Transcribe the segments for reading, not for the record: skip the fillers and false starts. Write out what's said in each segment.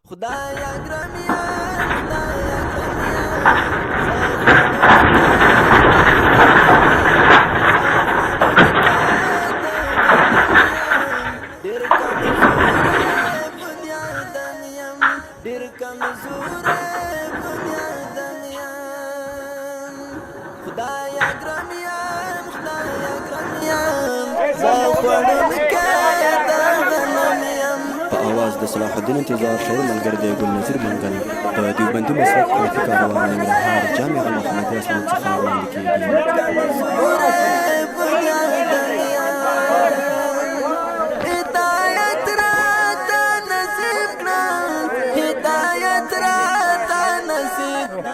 خدایا ګرانیان خدایا ګرانیان ډېر کمزورې بنیادم یم ډېر کمزورې بنیادم یم خدایا ګرانیان خدایا ګرانیان زه خوړونکی د غنم یم. په اواز د صلاح الدین انتظار شاعر ملګری دی ګل نظیر منګل د دیوبندي مسلک کلفي کاروان ننګرهار جامع المحمدیه اسلام څخه وړاندې کېږي.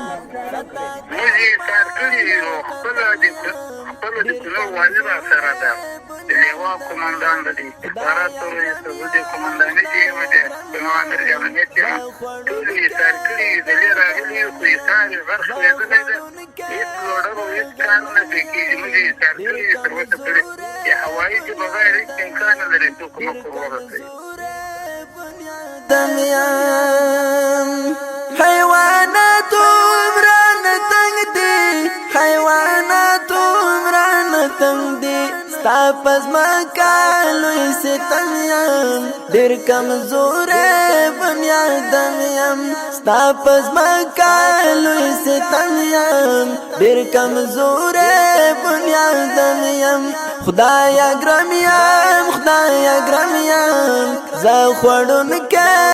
موږ یې کار کړي یو خپله د کونړ والي راسره ده د لیوا قومندان د استخباراتو د قومندانۍ چې یم د امیر امنیت یم ټول یې کار کړي دلې راغلي یو خو یې کار یې غرق لوېدلی ده هېڅ لوډر او هېڅ کار نه پرې کېږي موږ یې کار کړي تر اوسه پورې د هوایي چې بغیر هېڅ امکان نه لري څوک موږ ورسوي. حیوانات عمران تنگ دی حیوانات عمران تنگ دی ستا پزمکا لوی ستم یم ډېر کمزوری بنیادم یم ستا پزمکا لوی ستم یم ډېر کمزوری بنیادم یم خدایا ګرم یم خدایا ګرم یم زه خوړونکی